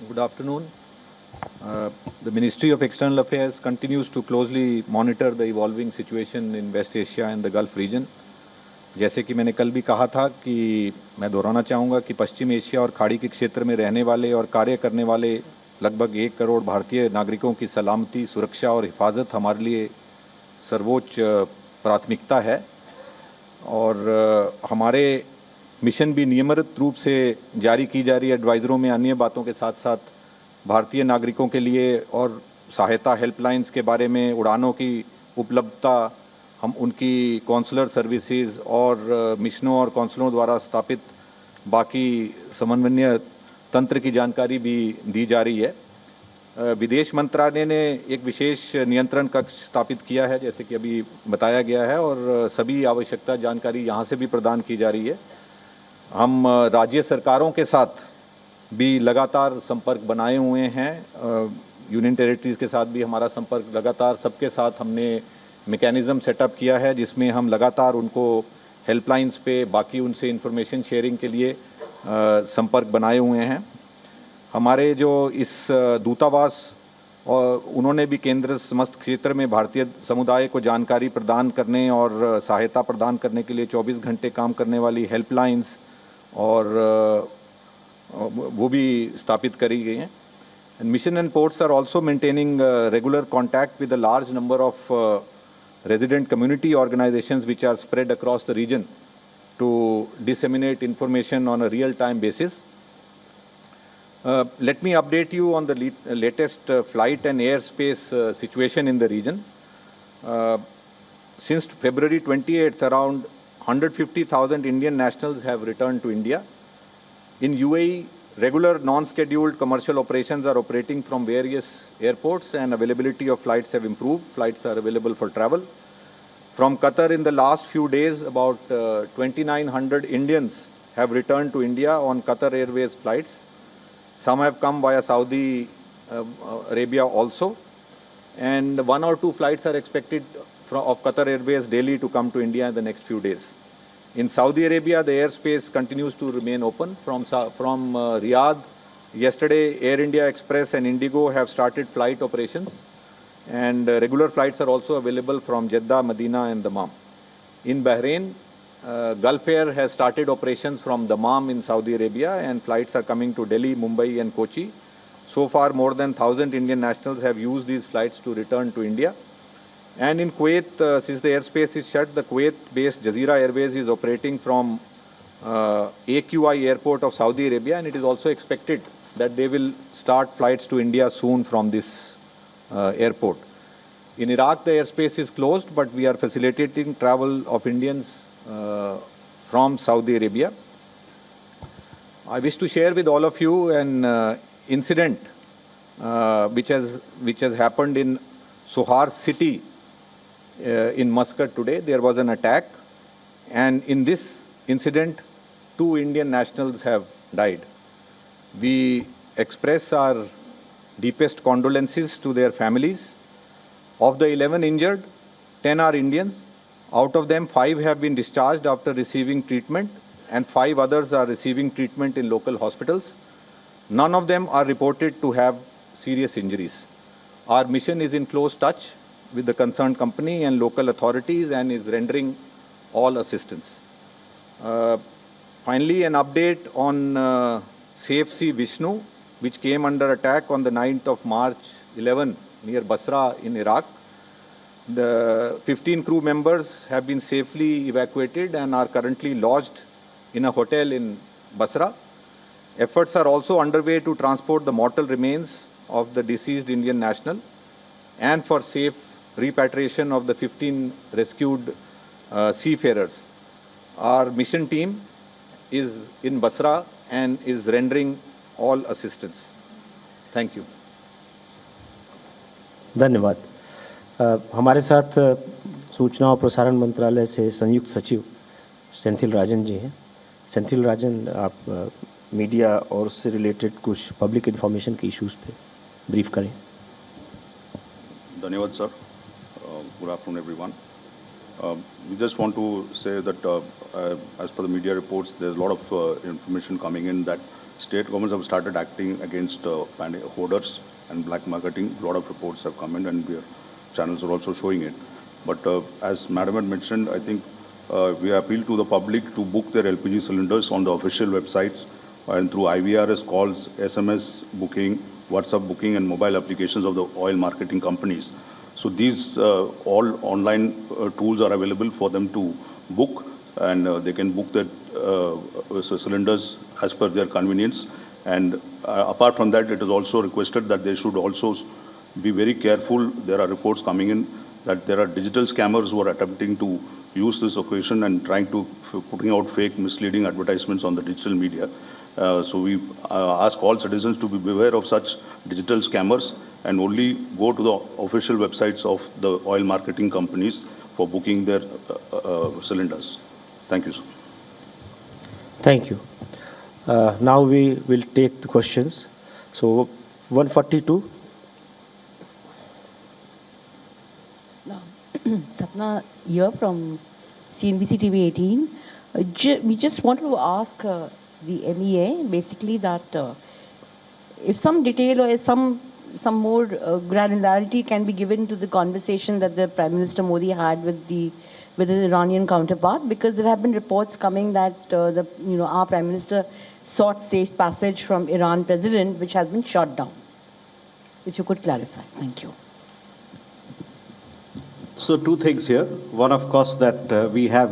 Good afternoon. The Ministry of External Affairs continues to closely monitor the evolving situation in West Asia and the Gulf region. जैसे कि मैंने कल भी कहा था कि मैं दोहराना चाहूँगा कि पश्चिम एशिया और खाड़ी के क्षेत्र में रहने वाले और कार्य करने वाले लगभग 1 करोड़ भारतीय नागरिकों की सलामती, सुरक्षा और हिफाजत हमारे लिए सर्वोच्च प्राथमिकता है और हमारे मिशन भी नियमित रूप से जारी की जा रही एडवाइजरों में अन्य बातों के साथ साथ भारतीय नागरिकों के लिए और सहायता हेल्पलाइंस के बारे में, उड़ानों की उपलब्धता, हम उनकी कॉन्सुलर सर्विसेज और मिशनों और कौंसलों द्वारा स्थापित बाकी समन्वय तंत्र की जानकारी भी दी जा रही है। विदेश मंत्रालय ने एक विशेष नियंत्रण कक्ष स्थापित किया है, जैसे कि अभी बताया गया है, और सभी आवश्यकता जानकारी यहां से भी प्रदान की जा रही है। हम राज्य सरकारों के साथ भी लगातार संपर्क बनाए हुए हैं। यूनियन टेरिटरीज के साथ भी हमारा संपर्क लगातार, सबके साथ हमने मैकेनिज्म सेटअप किया है जिसमें हम लगातार उनको हेल्पलाइंस पे, बाकी उनसे इंफॉर्मेशन शेयरिंग के लिए संपर्क बनाए हुए हैं। हमारे जो इस दूतावास और उन्होंने भी केंद्र समस्त क्षेत्र में भारतीय समुदाय को जानकारी प्रदान करने और सहायता प्रदान करने के लिए 24 घंटे काम करने वाली हेल्पलाइंस और वो भी स्थापित करी गई हैं। Mission and ports are also maintaining regular contact with a large number of resident community organizations which are spread across the region to disseminate information on a real-time basis. Let me update you on the latest flight and airspace situation in the region. Since February 28th, around 150,000 Indian nationals have returned to India. In UAE, regular non-scheduled commercial operations are operating from various airports and availability of flights have improved. Flights are available for travel. From Qatar, in the last few days, about 2,900 Indians have returned to India on Qatar Airways flights. Some have come via Saudi Arabia also. And 1 or 2 flights are expected of Qatar Airways daily to come to India in the next few days. In Saudi Arabia, the airspace continues to remain open. From Riyadh, yesterday Air India Express and Indigo have started flight operations, and regular flights are also available from Jeddah, Medina and Dammam. In Bahrain, Gulf Air has started operations from Dammam in Saudi Arabia, and flights are coming to Delhi, Mumbai and Kochi. So far, more than 1,000 Indian nationals have used these flights to return to India. And in Kuwait, since the airspace is shut, the Kuwait-based Jazeera Airways is operating from AQI airport of Saudi Arabia, and it is also expected that they will start flights to India soon from this airport. In Iraq, the airspace is closed, but we are facilitating travel of Indians from Saudi Arabia. I wish to share with all of you an incident which has happened in Sohar city in Muscat today. There was an attack, and in this incident 2 Indian nationals have died. We express our deepest condolences to their families. Of the 11 injured, 10 are Indians. Out of them, 5 have been discharged after receiving treatment, and 5 others are receiving treatment in local hospitals. None of them are reported to have serious injuries. Our mission is in close touch with the concerned company and local authorities and is rendering all assistance. Finally, an update on Safe Sea Vishnu, which came under attack on the 9th of March 11 near Basra in Iraq. The 15 crew members have been safely evacuated and are currently lodged in a hotel in Basra. Efforts are also underway to transport the mortal remains of the deceased Indian national and for safe repatriation of the 15 rescued seafarers. Our mission team is in Basra and is rendering all assistance. Thank you. धन्यवाद। हमारे साथ सूचना और प्रसारण मंत्रालय से संयुक्त सचिव सेंथिल राजन जी हैं। सेंथिल राजन, आप मीडिया और उससे रिलेटेड कुछ पब्लिक इन्फॉर्मेशन के इश्यूज पे ब्रीफ करें। धन्यवाद sir. Good afternoon everyone. We just want to say that as per the media reports, there's a lot of information coming in that state governments have started acting against hoarders and black marketing. A lot of reports have come in, and channels are also showing it. But as Madam had mentioned, I think we appeal to the public to book their LPG cylinders on the official websites and through IVRS calls, SMS booking, WhatsApp booking, and mobile applications of the oil marketing companies. So these all online tools are available for them to book, and they can book their cylinders as per their convenience. And apart from that, it is also requested that they should also be very careful. There are reports coming in that there are digital scammers who are attempting to use this occasion and trying to putting out fake, misleading advertisements on the digital media. So we ask all citizens to be beware of such digital scammers and only go to the official websites of the oil marketing companies for booking their cylinders. Thank you, sir. Thank you. Now we will take the questions. So 142. Sapna here from CNBC TV 18. We just want to ask the MEA basically that if some detail or some more granularity can be given to the conversation that the Prime Minister Modi had with his Iranian counterpart, because there have been reports coming that our Prime Minister sought safe passage from Iran President, which has been shot down. If you could clarify. Thank you. So two things here. One, of course, that we have,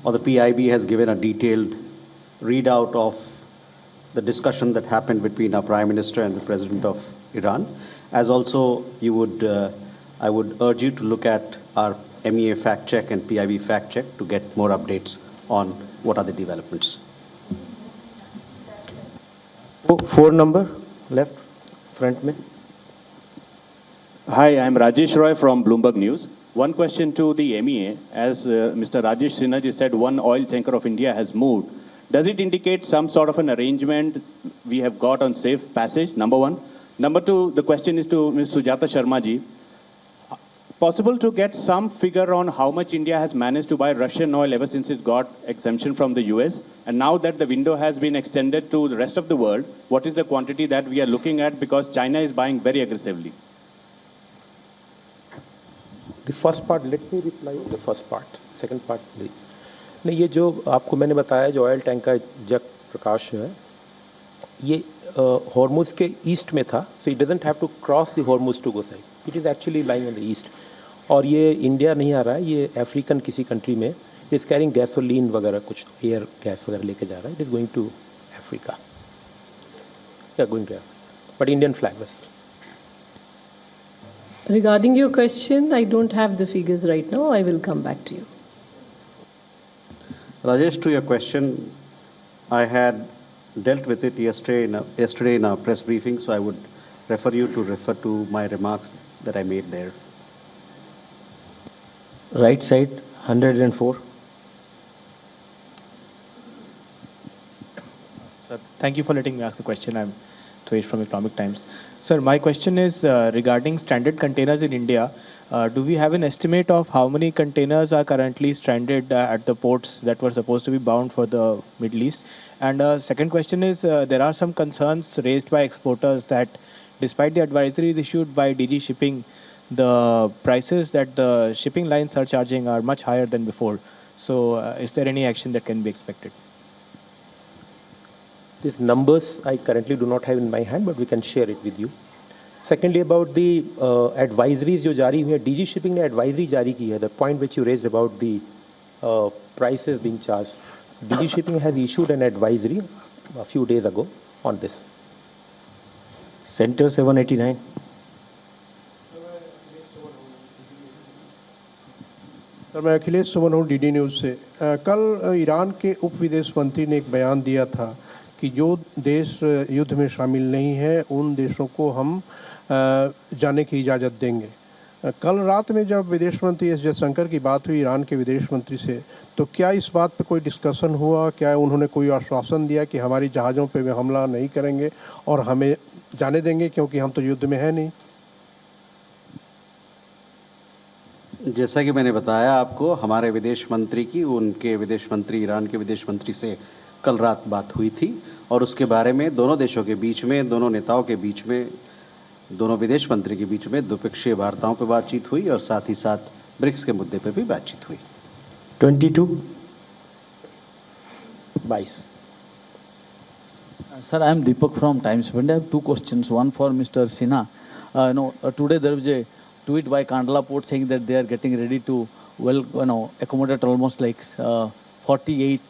or the PIB has given a detailed readout of the discussion that happened between our Prime Minister and the President of Iran. As also, I would urge you to look at our MEA fact check and PIB fact check to get more updates on what are the developments. 4 number left front mein. Hi, I'm Rajesh Roy from Bloomberg News. One question to the MEA. As Mr. Rajesh Sinha said, one oil tanker of India has moved. Does it indicate some sort of an arrangement we have got on safe passage? Number one. Number two, the question is to Ms. Sujata Sharma ji. Possible to get some figure on how much India has managed to buy Russian oil ever since it got exemption from the US? And now that the window has been extended to the rest of the world, what is the quantity that we are looking at? Because China is buying very aggressively. The first part, let me reply the first part. Second part, नहीं, ये जो आपको मैंने बताया जो oil tanker जग प्रकाश है, ये Hormuz के ईस्ट में था, so it doesn't have to cross the Hormuz to go side. It is actually lying on the east. और ये इंडिया नहीं आ रहा है, ये अफ्रीकन किसी कंट्री में इज कैरिंग गैसोलीन वगैरह कुछ एयर गैस वगैरह लेके जा रहा है. It is going to Africa, या going to Africa, but Indian flag west. Regarding your question, I don't have the figures right now. I will come back to you. Rajesh, to your question, I had dealt with it yesterday in a press briefing, so I would refer you to my remarks that I made there. Right side, 104. Sir, thank you for letting me ask a question. I'm Thresh from Economic Times. Sir, my question is regarding stranded containers in India. Do we have an estimate of how many containers are currently stranded at the ports that were supposed to be bound for the Middle East? And second question is, there are some concerns raised by exporters that despite the advisories issued by DG Shipping, the prices that the shipping lines are charging are much higher than before. So is there any action that can be expected? These numbers I currently do not have in my hand, but we can share it with you. Secondly, about the advisories जो जारी हुई है, DG Shipping ने advisory जारी की है. The point which you raised about the prices being charged, DG Shipping has issued an advisory a few days ago on this. Center 789. Sir, मैं अखिलेश सुमन हूँ डीडी न्यूज़ से. कल ईरान के उप विदेश मंत्री ने एक बयान दिया था कि जो देश युद्ध में शामिल नहीं है उन देशों को हम जाने की इजाज़त देंगे. कल रात में जब विदेश मंत्री एस जयशंकर की बात हुई ईरान के विदेश मंत्री से, तो क्या इस बात पे कोई डिस्कशन हुआ? क्या उन्होंने कोई आश्वासन दिया कि हमारी जहाज़ों पे वे हमला नहीं करेंगे और हमें जाने देंगे क्योंकि हम तो युद्ध में है नहीं? जैसा कि मैंने बताया आपको, हमारे विदेश मंत्री की उनके विदेश मंत्री, ईरान के विदेश मंत्री से कल रात बात हुई थी और उसके बारे में दोनों देशों के बीच में, दोनों नेताओं के बीच में, दोनों विदेश मंत्री के बीच में द्विपक्षीय वार्ताओं पर बातचीत हुई और साथ ही साथ ब्रिक्स के मुद्दे पर भी बातचीत हुई। 22. Sir, I am Deepak from Times of India. I have two questions. One for Mr. Sinha. Today there was a tweet by Kandla Port saying that they are getting ready to accommodate almost like 48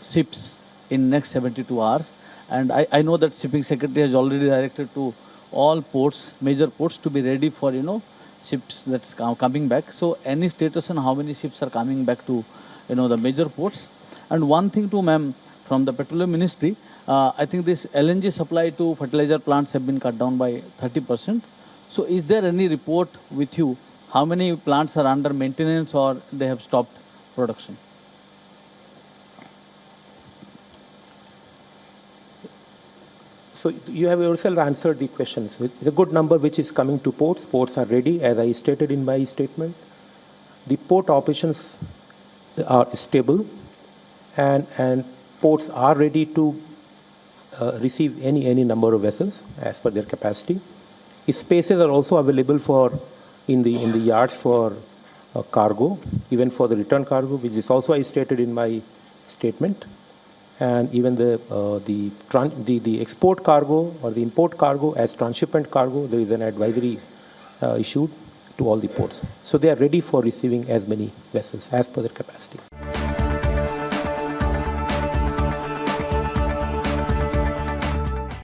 ships in next 72 hours. And I know that Shipping Secretary has already directed to all ports, major ports, to be ready for ships that's coming back. So any status on how many ships are coming back to the major ports? And one thing to ma'am, from the Petroleum Ministry, I think this LNG supply to fertilizer plants have been cut down by 30%. So is there any report with you how many plants are under maintenance or they have stopped production? So you have yourself answered the questions. It's a good number which is coming to ports. Ports are ready, as I stated in my statement. The port operations are stable, and ports are ready to receive any number of vessels as per their capacity. Spaces are also available in the yards for cargo, even for the return cargo, which is also I stated in my statement. And even the export cargo or the import cargo as transshipment cargo, there is an advisory issued to all the ports. So they are ready for receiving as many vessels as per their capacity.